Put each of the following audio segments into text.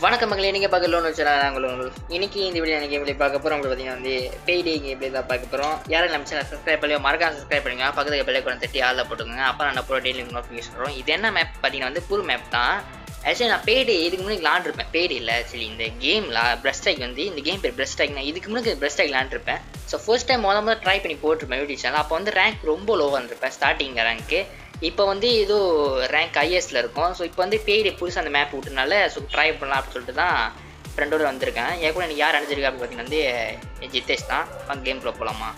வணக்கம் மக்களே, நீங்கள் பார்க்கலன்னு வச்சுனா நாங்கள் இன்னைக்கு இந்த வீடியோ எனக்கு எப்படி பார்க்க போகிறோம். உங்களுக்கு பார்த்தீங்கன்னா வந்து பெய்டே எப்படி தான் பார்க்க போகிறோம். யாரும் நம்ம சேனல் சப்ஸ்கிரைப் பண்ணி மறக்காம சப்ஸ்கிரைப் பண்ணுங்க. பக்கத்துக்கு பெல்லை கூட தட்டி ஆளில் போட்டுக்கோங்க. அப்போ நான் போகிற டெய்லி நோட்டிஃபிகேஷன் வரும். இது என்ன மேப் பார்த்தீங்கன்னா வந்து புது மேப் தான். ஆக்சுவலி நான் பெய்டே இதுக்கு முன்னாடி விளாண்டுருப்பேன். பெய்டே இல்லை ஆக்சுவலி இந்த கேமில் பிரஸ்ட் ஸ்ட்ரைக் வந்து இந்த கேம் பேர் பிரஸ்ட் ஸ்ட்ரைக். நான் இதுக்கு முன்னாடி பிரஸ்ட் ஸ்ட்ரைக் விளாண்டுருப்பேன். ஸோ ஃபர்ஸ்ட் டைம் முதல்ல ட்ரை பண்ணி போட்டிருப்பேன் யூடியூப் சேனல். அப்போ வந்து ரேங்க் ரொம்ப லோவாக இருந்திருப்பேன், ஸ்டார்டிங் ரேங்க்கு. இப்போ வந்து ஏதோ ரேங்க் ஐஎஸ்ல இருக்கும். ஸோ இப்போ வந்து பெய்டு புதுசாக அந்த மேப் விட்டுனால ஸோ ட்ரை பண்ணலாம் அப்படின்னு சொல்லிட்டு தான் ஃப்ரெண்டோடு வந்திருக்கேன். என் கூட எனக்கு யார் அனுப்பிச்சிருக்கா அப்படின்னு பார்த்தீங்கன்னா வந்து ஜித்தேஷ் தான். வாங்க கேம் ப்ளோ போகலாமா?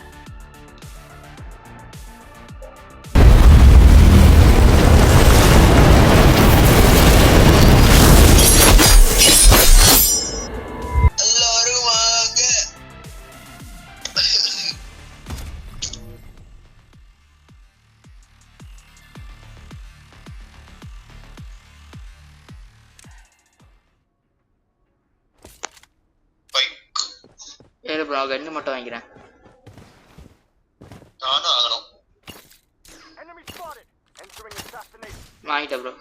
ஏழு ப்ரோ கன்று மட்டும் வாங்கிக்கிறேன். வாங்கிட்டேன் ப்ரோ.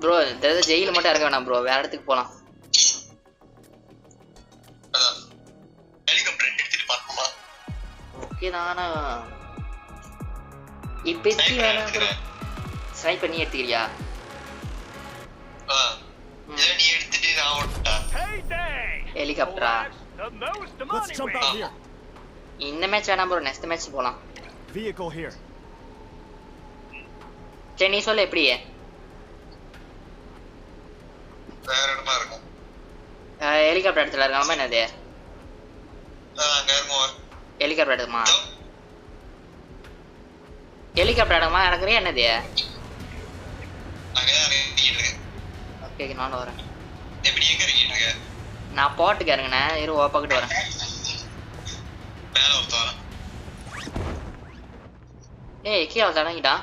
ப்ரோ ஜெயில மட்டும் இறக்க வேணாம் ப்ரோ, வேற இடத்துக்கு போகலாம். நானா இப்பத்தி வேணாம் ப்ரோ. ஸ்னைப் பண்ணி எடுத்துக்கிறியா? ஹெலிகாப்டரா? இந்த மேட்ச் வேணாம் ப்ரோ, நெக்ஸ்ட் மேட்ச் போலாம். சரி நீ சொல்ல எப்படி ஹெலிகாப்டர் இடத்துல இருக்காம என்னது ஹெலிகாப்டர் எடுக்குமா? ஹெலிகாப்டர் எடுக்குமா எனக்கு என்னது? ஓகே நானும் வரேன். நான் போட்டுக்கு இறங்கினேன், இரு ஓப்பாக்கிட்டு வரேன். ஏய் கீழே தடங்கிட்டா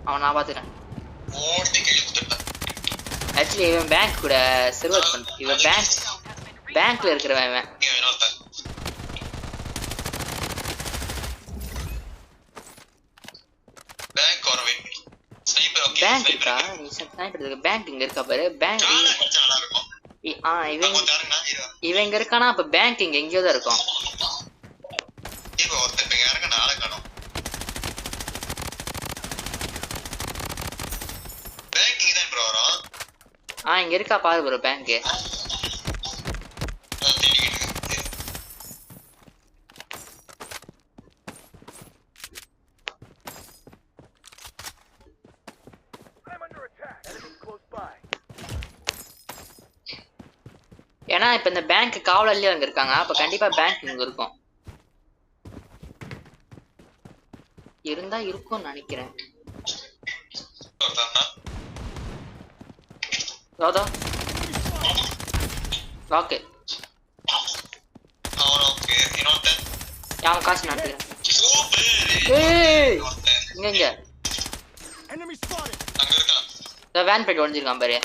அவன், நான் பார்த்துக்கிறேன். ஆக்சுவலி இவன் பேங்க் கூட சர்வர் பண்ண, இவன் பேங்க்ல இருக்கிறவன். பேங்க் இருக்கா? பேங்க் இங்க இருக்கா பாரு. பேங்க் இவன் இங்க இருக்கானா? அப்ப பேங்க் இங்க எங்கேயோ தான் இருக்கும். இங்க இருக்கா பாரு ப்ரோ பேங்க். ஏன்னா இப்ப இந்த பேங்க் காவலர்லயே அங்க இருக்காங்க, அப்ப கண்டிப்பா பேங்க் இங்க இருக்கும். இருந்தா இருக்கும் நினைக்கிறேன். ஓகே யாரும் காசு நடத்துக்கிறேன். இங்க வேன் போயிட்டு ஒழிஞ்சிருக்கான் பாரு.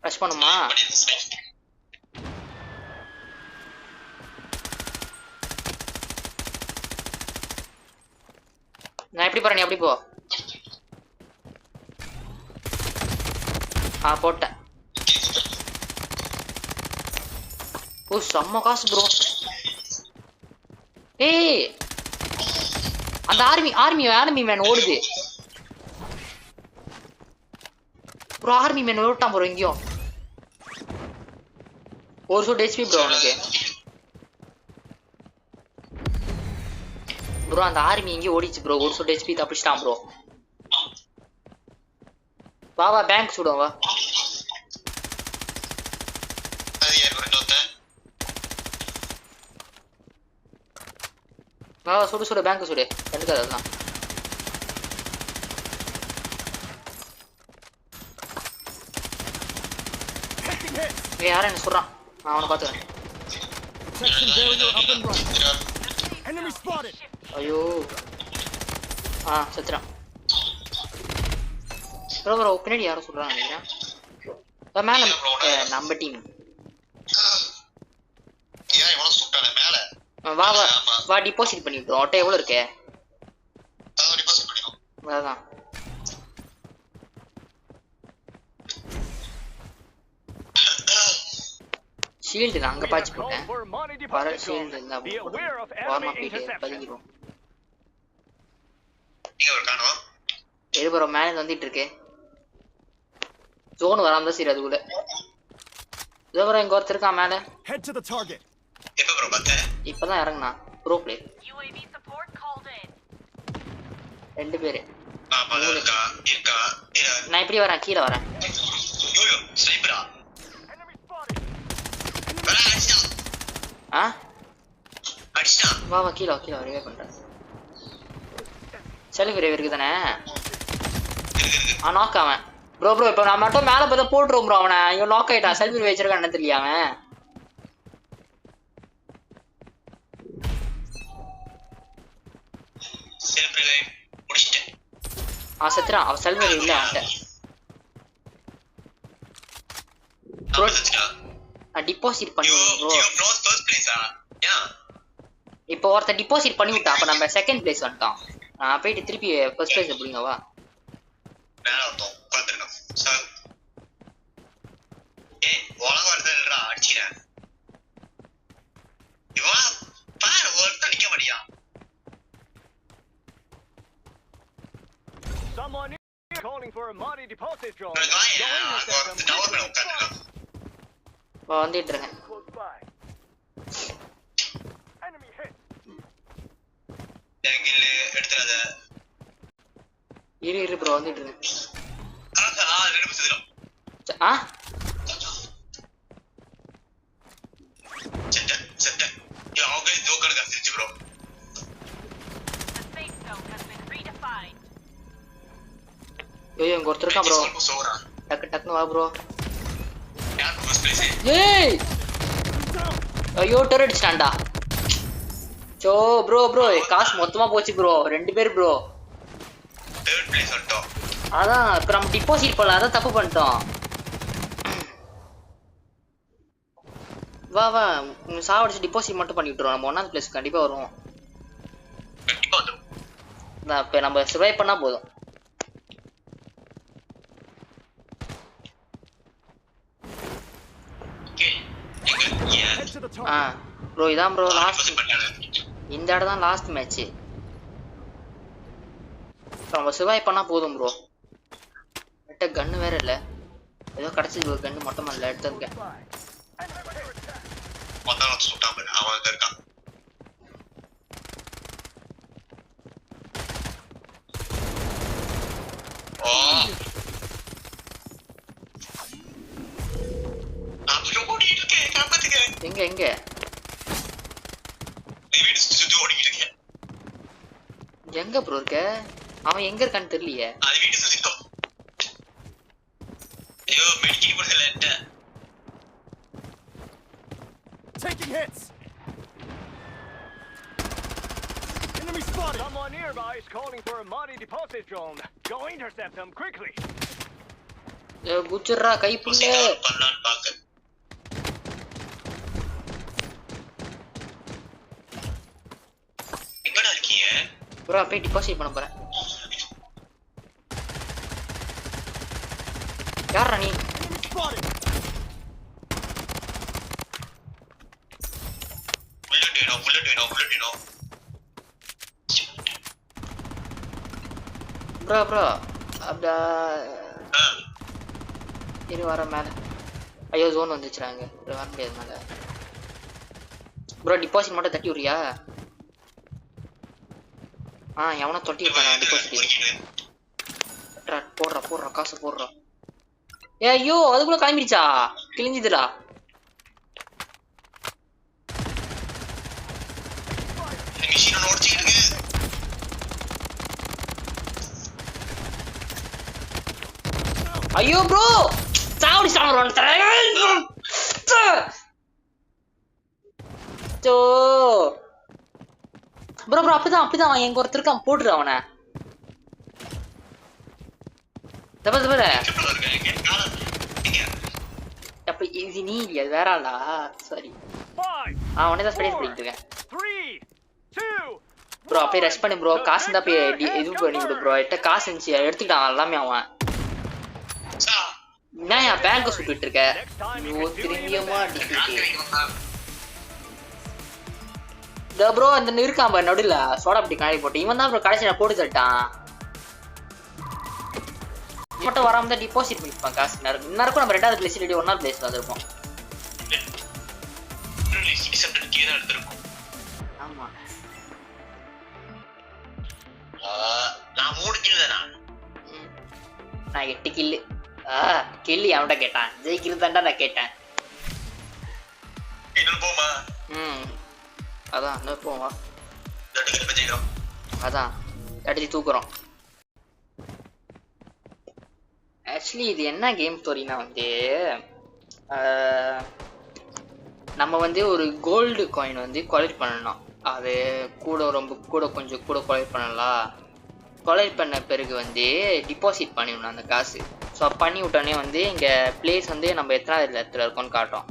ரஷ் பண்ணுமா? நான் எப்படி போறேன், நீ எப்படி போ. போட்டேன். ஓ செம்ம காசு ப்ரோ. ஏய் அந்த ஆர்மி மேன் ஓடுது ப்ரோ. ஆர்மி மேன் ஓட்டான் ப்ரோ எங்கேயும். ஒரு சோட் ஹெச்பி ப்ரோ உனக்கு ப்ரோ. அந்த ஆர்மி எங்கேயும் ஓடிச்சு ப்ரோ. ஒரு சோட் ஹெச்பி தப்பிச்சிட்டான் ப்ரோ. வா வா பேங்க் சுடுவோம் வா. வா சுடு பேங்க் சுடு. கண்டுக்காது அதுதான். யாரும் என்ன சொல்றான், நான் அவனை பார்த்துக்கிறேன். ஐயோ செத்துறான். ப்ரோ பின்னாடி யாரும் சொல்றாங்க நினைக்கிறேன் மேல நம்ம டீம் ஏன் இவ்வளவு சுட்டானே மேல வா வா வா டிபாசிட் பண்ணிட்டோம் ஆட்டோ எவ்வளவு இருக்கு அதான் டிபாசிட் பண்ணிடும் அதான் ஷீல்டு நான் அங்க பாச்சு போட்டேன் வர ஷீல்டு இருந்தா வார்ம் அப் பண்ணிட்டு பதுங்கிடுவோம் நீங்க ஒரு காணோம் ப்ரோ மேல வந்துட்டு இருக்கு ஜோன் வராம தான் சரி அதுக்குள்ள இதோ ப்ரோ இங்க ஒருத்தர் இருக்கான் மேல எப்ப ப்ரோ பாத்த இப்பதான் இறங்குனா ப்ரோ பிளே ரெண்டு பேரு நான் இப்படி வரேன் கீழே வரேன் ஆ வா வா கீழே கீழே வரவே பண்றேன் செல்வி ரேவ் இருக்கு தானே நாக் அவன் ப்ரோ இப்போ நான் மட்டும் மேலே பார்த்தா போட்டுருவோம் ப்ரோ அவனை இவன் நாக் ஆயிட்டான் செல்வி வச்சிருக்கான் என்ன தெரியல அவன் செத்துறான் அவன் செல்வி இல்ல அவன்கிட்ட டிபாசிட் பண்ணுவோம் ப்ரோ இப்போ ஒருத்தர் டிபாசிட் பண்ணி விட்டான் அப்ப நம்ம செகண்ட் பிளேஸ் வந்துட்டோம் நான் போயிட்டு திருப்பி ஃபர்ஸ்ட் பிளேஸ் எப்படிங்க வா Someone is calling for a money deposit drone. வந்துட்டு இருக்கேன் இரு ப்ரோ வந்துட்டு இருக்கேன் ஆ ஐயோ இங்க ஒருத்தர் இருக்கான் ப்ரோ டக்குன்னு வா ப்ரோ ஏய் ஐயோ டெரர் அடிச்சிட்டான்டா சோ ப்ரோ காசு மொத்தமா போச்சு ப்ரோ ரெண்டு பேர் ப்ரோ அதான் இப்ப நம்ம டிபாசிட் பண்ணலாம் அதான் தப்பு பண்ணிட்டோம் வா வா சாவடிச்சு டிபாசிட் மட்டும் பண்ணி விட்டுருவோம் நம்ம ஒன்னாவது பிளேஸ் கண்டிப்பா வருவோம் இப்ப நம்ம சர்வைவ் பண்ணா போதும் ப்ரோ இதான் ப்ரோ லாஸ்ட் இந்த இடம் தான் லாஸ்ட் மேட்ச் நம்ம சர்வைவ் பண்ணா போதும் ப்ரோ எட்ட கன்னு வேற இல்ல ஏதோ கிடைச்சது ஒரு கன்னு மொத்தமா இல்ல எடுத்துருக்கேன் எங்க எங்க எங்க ப்ரோ இருக்க அவன் எங்க இருக்கான்னு தெரியலையே Taking hits. Enemy spotted. Someone nearby is calling for a money deposit drone. Go intercept them quickly. குச்சரா கை புள்ள எங்கடா இருக்கீங்க ப்ரோ போய் டிபாசிட் பண்ண போறேன் யாரா நீ புல்லட் வேணும் ப்ரோ அப்படியா இரு வர மேல ஐயோ ஜோன் வந்துச்சுறாங்க வர முடியாது மேல ப்ரோ டிபாசிட் மட்டும் தட்டி விடுறியா எவனோ தொட்டி இருக்கான் டிபாசிட் போடுறா காசு போடுறா ஐயோ அதுக்குள்ள கிளம்பிடுச்சா கிழிஞ்சுதுடா ஐயோ ப்ரோ சாவடி சாவறோம் ப்ரோ அப்படிதான் எங்க ஒருத்தர் இருக்கான் போட்டுரு அவனை தப்பா தப்பா எங்க இருக்கேன் இங்க காணோம் இங்க அப்ப இது நீ இல்லையா அது வேற ஆளா சாரி 5, உடனே தான் ஸ்பெடிஸ் பண்ணிட்டு இருக்கேன் 3, 2. ப்ரோ அப்படியே ரஷ் பண்ணு ப்ரோ காசு இருந்தா போய் இது பண்ணி கொடு ப்ரோ என்கிட்ட காசு இருந்துச்சு எடுத்துக்கிட்டான் எல்லாமே அவன் சா என்ன என் பேங்க சுட்டுட்டு இருக்க ஐயோ திரும்பியமா அடிக்கிட்டு இந்த ப்ரோ அந்த இருக்கான் பாரு நடுவில் சோடா அப்படி காணி போட்டு இவன் தான் ப்ரோ கடைசி நான் போட்டு தட்டான் மட்டும் வராம தான் டிபாசிட் பண்ணிப்பான் காசு இன்னும் நம்ம 2வது பிளேஸ் இல்லாட்டி 1வது பிளேஸ் வந்திருப்போம் டிசெப்டர் கீழ எடுத்துறோம் ஆமா நான் 3 கில் தானா நான் 8 கில்லு கில்லி அவன்கிட்ட கேட்டான் ஜெயிக்கிறது தான்டா நான் கேட்டேன் இன்னும் போமா அதான் இன்னும் போவா 2 கில் பஜிக்கிறோம் அதான் அடிச்சு தூக்குறோம் ஆக்சுவலி இது என்ன கேம் ஸ்டோரினா வந்து நம்ம வந்து ஒரு கோல்டு காயின் வந்து கொலெக்ட் பண்ணணும் அது கொஞ்சம் கூட கொலெக்ட் பண்ணலாம் கொலெக்ட் பண்ண பிறகு வந்து டிபாசிட் பண்ணிடணும் அந்த காசு ஸோ பண்ணி விட்டோன்னே வந்து இங்கே பிளேஸ் வந்து நம்ம எத்தனாவது இடத்துல இருக்கோம்னு காட்டும்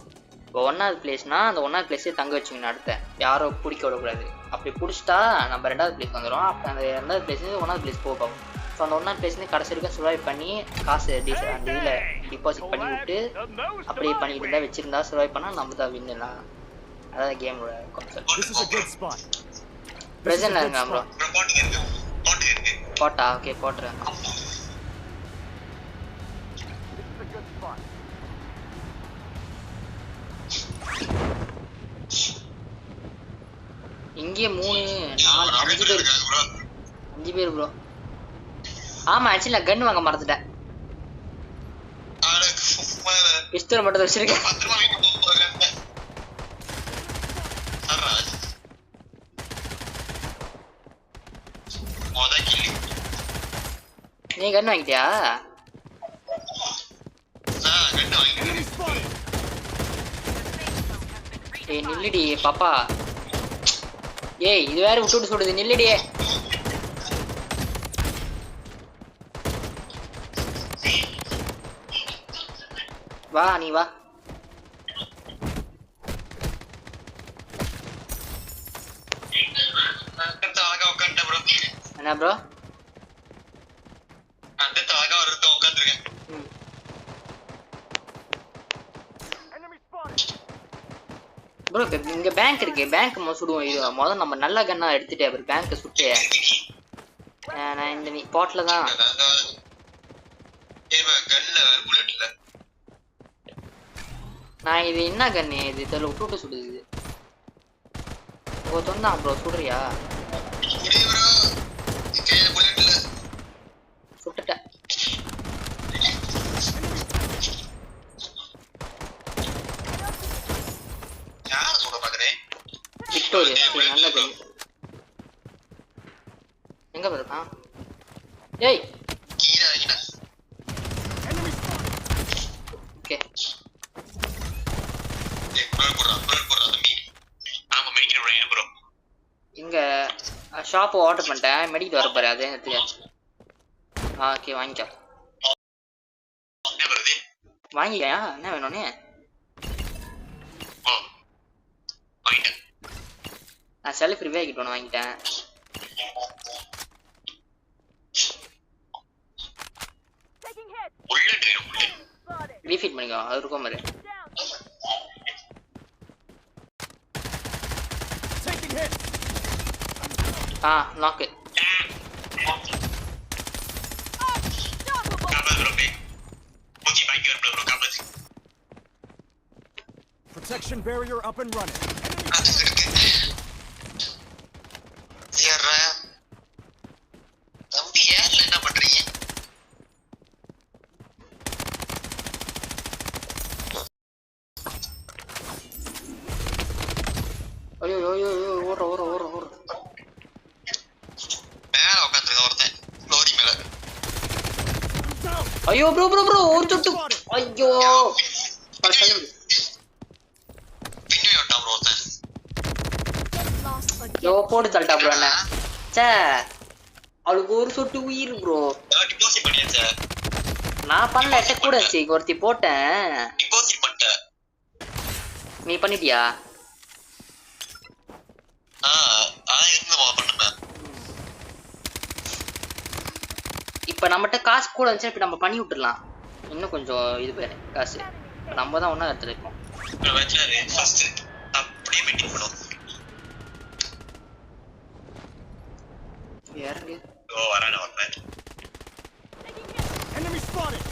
இப்போ 1வது பிளேஸ்னால் அந்த 1வது பிளேஸே தங்க வச்சுக்கணும் அடுத்த யாரும் பிடிக்க விடக்கூடாது அப்படி பிடிச்சிட்டா நம்ம 2வது பிளேஸ் வந்துடும் அப்போ அந்த 2வது பிளேஸ்லேருந்து 1வது பிளேஸ் போகும் ஸோ அந்த 1வது பிளேஸ்லேருந்து கடைசி வரைக்கும் சர்வைவ் பண்ணி காசு அந்த இதில் டிபாசிட் பண்ணி விட்டு அப்படியே பண்ணிட்டு இருந்தால் வச்சுருந்தா சர்வைவ் பண்ணால் நம்ம தான் வின்னுலாம் அதான் கேமோட கான்செப்ட் ப்ரெசென்ட்ல இருங்க ப்ரோ போட்டா ஓகே போட்டுறேன் இங்கே 3 4 5 பேர் ப்ரோ ஆமா ஆக்சுவலி நான் கன் வாங்க மறந்துட்டேன் பிஸ்டல் மட்டும் வச்சிருக்கேன் நீ கன் வாங்கிட்டியா ஏய் நில்லுடி பாப்பா ஏய் இது வேற விட்டு சுடுது நில்லுடியே வா நீ வா என்ன ப்ரோ ப்ரோ இங்க பேங்க் இருக்கு பேங்க் சுடுவோம் இது முதல்ல நம்ம நல்ல கன்னா எடுத்துட்டே அப்புறம் பேங்க் சுட்டு நான் இந்த நீ பாட்ல தான் நான் இது என்ன கண்ணு இது தெரியல விட்டு சுடுது இது சொன்னான் ப்ரோ சுடுறியா சுட்டுட்டேன் விக்டோரியா நல்ல கண்ணு எங்க இருக்கான் ஏய் ஓகே இங்க ஷாப் ஆர்டர் பண்ணிட்டேன் மெடிக்கல் வர பாரு அதே நேரத்துல ஓகே வாங்கிக்கோ வாங்கிக்கயா என்ன வேணும்னு நான் செல்ஃப் ரிவைவ் ஒன்று வாங்கிட்டேன் ரீஃபீட் பண்ணிக்கோ அது இருக்கும் மாதிரி நாக்கு Protection barrier up and running. என்ன பண்றீங்க ஐயோ ஐயோ ஓடுற ஓடுற ஓடுற ஓடுற மேல உட்காந்துருக்க ஒருத்தன் லோரி மேல ஐயோ ப்ரோ ப்ரோ ப்ரோ ஒரு சொட்டு ஐயோ பின்னாடி விட்டான் ப்ரோ ஒருத்தன் யோ போட்டு தள்ளிட்டா ப்ரோ என்ன சே அவளுக்கு ஒரு சொட்டு உயிர் ப்ரோ டிபாசிட் பண்ணியாச்சு நான் பண்ணல எட்ட கூட இருந்துச்சு ஒருத்தி போட்டேன் டிபாசிட் பண்ணிட்டேன். நீ பண்ணிட்டியா இருந்துமா பண்ணுனேன். இப்ப நம்மகிட்ட காசு கூட இருந்துச்சு இப்ப நம்ம பண்ணி விட்டுடலாம் இன்னும் கொஞ்சம் இது பேரு காசு நம்ம தான் ஒண்ணா இடத்துல இருக்கோம் ஃபர்ஸ்ட் அப்படியே மீட்டிங் பண்ணுவோம். இறங்கு வரேன் வரேன். Enemy spotted.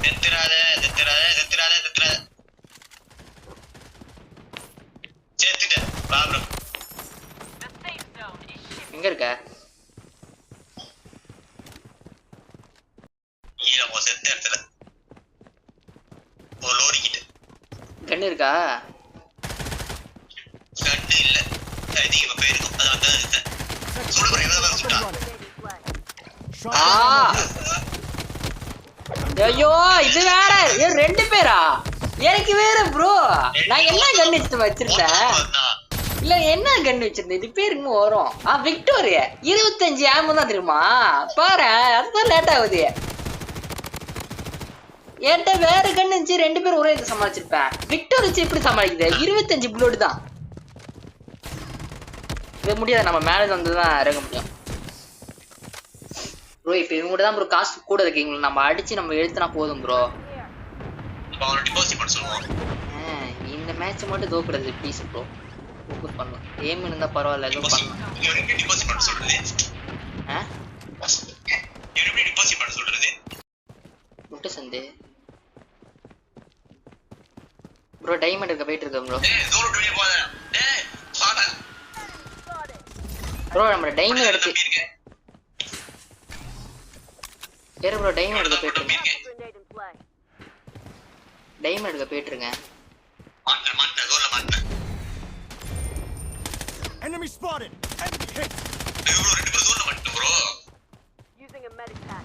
செத்துறாத. செத்துட்டேன். வா ப்ரோ. எங்க இருக்க ஈரமோ செத்த இடத்துல ஒரு லோரி கிட்ட கண்ணு இருக்கா கண்ணு இல்ல. இது இப்ப போயிருக்கும். அதான் இருக்கேன். சுடு ப்ரோ. இவன் தான் சுட்டான். ஐயோ இது வேற ரெண்டு பேரா எனக்கு வேற ப்ரோ நான் என்ன கன் வச்சிருந்தேன் இல்ல என்ன கன் வச்சிருந்தேன் இது பேர் இன்னும் வரும் விக்டோரியா 25 ஆமோ தான் தெரியுமா பாரு அதுதான் லேட் ஆகுது என்கிட்ட வேற கன் இருந்துச்சு 2 பேர் ஒரே இதை சமாளிச்சிருப்பேன் விக்டோர் வச்சு எப்படி சமாளிக்குது 25 புல்லோடு தான் இது முடியாது நம்ம மேலே வந்துதான் இறங்க முடியும் ப்ரோ இப்போ இவங்க கூட தான் ப்ரோ காசு கூட இருக்கீங்களா நம்ம அடிச்சு நம்ம எழுத்துனா போதும் ப்ரோ டிபாசிட் பண்ண சொல்லுவோம். இந்த மேட்ச் மட்டும் தோக்குறது ப்ளீஸ் ப்ரோ ஃபோக்கஸ் பண்ணணும் ஏம் இருந்தா பரவாயில்ல ஏதோ பண்ணணும் டிபாசிட் பண்ண சொல்றது எப்படி டிபாசிட் பண்ண சொல்றது முட்டை சந்து ப்ரோ டைமண்ட் இருக்க போயிட்டு இருக்கேன் ப்ரோ ப்ரோ நம்ம டைமண்ட் எடுத்து ஏறு ப்ரோ டைமண்ட் எடுக்க போயிட்டு இருக்கேன் டைமண்ட் எடுக்க போயிட்டு இருக்கேன் Enemy spotted. Enemy hit. ரெண்டு பேர் ஜோன்ல மாட்டேன் bro. Using a medic pack.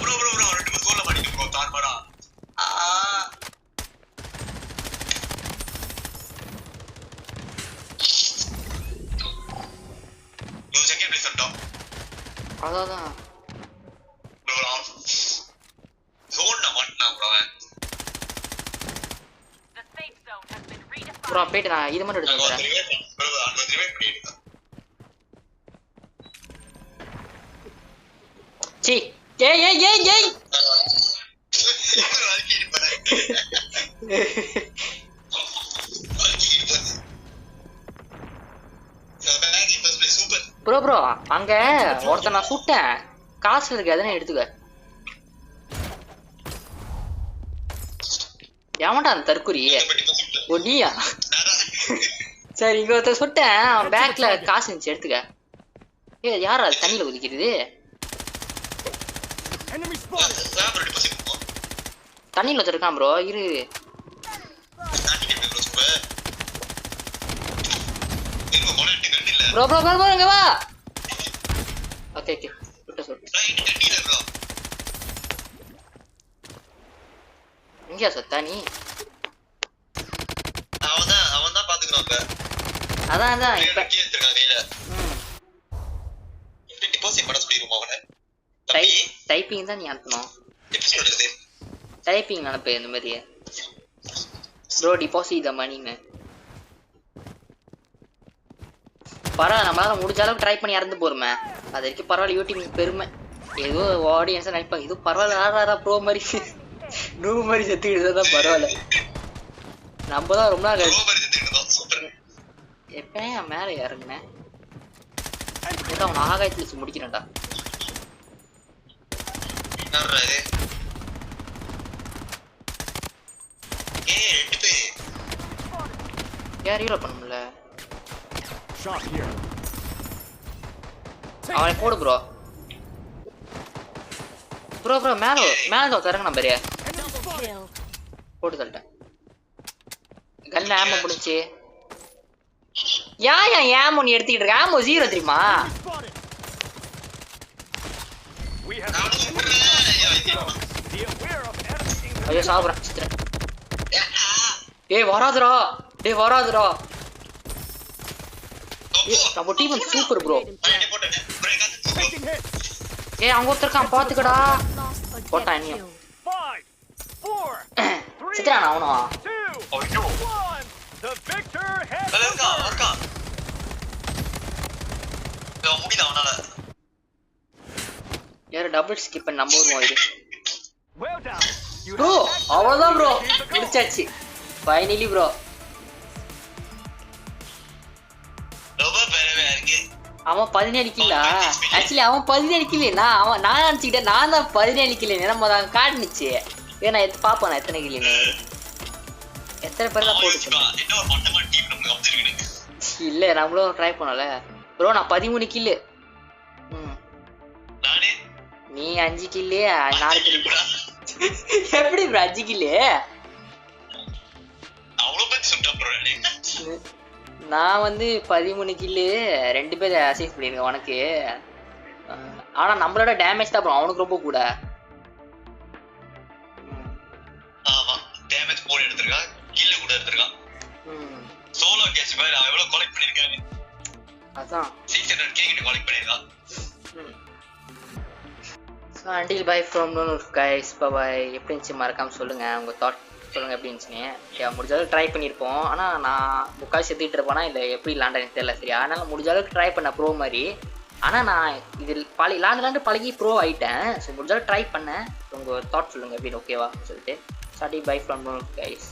Bro ரெண்டு பேர் ஜோன்ல மாட்டேன் ப்ரோ தார்மாடா. யூ செகண்ட் ப்ளீஸ் அட் அதான் ப்ரோ ஜோன்ல மாட்டேன் bro. The safe zone has been redefined. Bro போயிட்டு நான் இது மட்டும் எடுத்து வந்துடுறேன் ப்ரோ அங்க ரிவைவ் பண்ணிடுங்க. சி ஏய் ப்ரோ அங்க ஒருத்த நான் சுட்டேன் காசு இருக்கு அதனே எடுத்துக்க எவன்டா அந்த தற்குறி ஓ நீயா சரி இங்க ஒருத்த சுட்டேன் அவன் பேக்ல காசு இருந்துச்சு எடுத்துக்க ஏ யாரா அது தண்ணியில குதிக்கிறது Enemy spotted. தண்ணியில வச்சிருக்கான் ப்ரோ இரு ப்ரோ இங்க வா ஓகே சுட்ட எங்கயா சத்தா நீ அவன்தான் பாத்துக்கணும். அதான் இப்ப டிபாசிட் பண்ண சொல்லிருவோம் அவனை. டைப்பிங் தான் நீ அனுப்பணும் எப்படி சொல்றது டைப்பிங் அனுப்பு இந்த மாதிரி ப்ரோ டிபாசிட் த மணின்னு பரவாயில்ல நம்மளால முடிஞ்ச அளவுக்கு ட்ரை பண்ணி இறந்து போறோமே அது வரைக்கும் பரவாயில்ல யூடியூப் பெருமை ஏதோ ஆடியன்ஸா நினைப்பாங்க இது பரவாயில்ல ஆடுறாரா ப்ரோ மாதிரி நூறு மாதிரி செத்துக்கிட்டு பரவாயில்ல நம்ம தான் ரொம்ப நாள் எப்ப மேல இறங்குனேன் அவன் ஆகாயத்துல வச்சு முடிக்கிறேன்டா யார் ஹீரோ பண்ண முடியல அவனை போடு ப்ரோ மேல தரங்க நம்பரியா போட்டு தள்ளிட்டேன் கல்ல ஆமோ முடிச்சு ஏன் ஏமோ நீ எடுத்துக்கிட்டு இருக்க ஆமோ 0 தெரியுமா ஐயோ சாப்பிட்றேன் சித்திரன் டேய் வராதுடா நம்ம டீம் சூப்பர் ப்ரோ. அடி போட்டேன் பிரேக் Taking hit. அவங்க ஒருத்தருக்கான் பாத்துக்கடா. Lost போட்டான் objective நீ. kill. 5, 4, 3, சித்ரான் அவனும் 2, ஐயோ 1. The victor has அதுல இருக்கான் emerged. இருக்கான் முடியல அவனால யாரு டபுள் ஸ்கிப் பண்ணி நம்புவோம் இது Well done. You bro. have அவ்வளவுதான் ப்ரோ, achieved the goal. முடிச்சாச்சு ஃபைனலி ப்ரோ. ரொம்ப பெருமையா இருக்கு அவன் 17 கில்லா? ஆக்சுவலி அவன் 17 கில்லு. நான் நினச்சிக்கிட்டேன் நான் தான் 17 கில்லு. நம்ம தான் காட்டுனுச்சு. ஏன்னா பார்ப்போம் நான் எத்தனை கில்லுன்னு. எத்தனை பேர் தான் போட்டு என்ன ஒரு மட்டமான டீம் நமக்கு அமைச்சிருக்கு இல்லை நம்மளும் ட்ரை பண்ணல ப்ரோ. நான் 13 கில்லு. நானே நீ 5 கில்லு 4 கில்லு. எப்படி ப்ரோ 5 கில்லு? அவ்வளவு பத்தி சுட்டேன் ப்ரோ நான் வந்து 13 கில்லு 2 பேர் அசைஸ் பண்ணியிருக்கேன் உனக்கு. ஆனா நம்மளோட டேமேஜ் தான் ப்ரோ அவனுக்கு ரொம்ப கூட. ஆமா டேமேஜ் போன் எடுத்திருக்கான் கில்ல கூட எடுத்திருக்கான் சோலோ கேட்ச் பாரு எவ்வளவு கலெக்ட் பண்ணிருக்காங்க. அதான் 600k கிட்ட கலெக்ட் பண்ணிருக்கான். ஸோ அண்டில் பை ஃப்ரம் நூனுல்ஃப் கைஸ் பபாய். எப்படி இருந்துச்சு மறக்காம சொல்லுங்க உங்க தாட் சொல்லுங்க எப்படி இருந்துச்சுன்னு. முடிஞ்சாலும் ட்ரை பண்ணியிருப்போம். ஆனால் நான் முக்கால் செத்துக்கிட்டு இருப்பேனா இல்லை எப்படி விளாண்டா எனக்கு தெரியல சரியா. அதனால் முடிஞ்ச அளவுக்கு ட்ரை பண்ணேன் ப்ரோ மாதிரி. ஆனால் நான் இதில் விளாண்டு பழகி ப்ரோ ஆகிட்டேன். ஸோ முடிஞ்சாலும் ட்ரை பண்ணேன். உங்கள் தாட் சொல்லுங்கள் அப்படின்னு ஓகேவா சொல்லிட்டு. ஸ்டார்டிங் பை ஃப்ரம் நூனுல்ஃப் கைஸ்.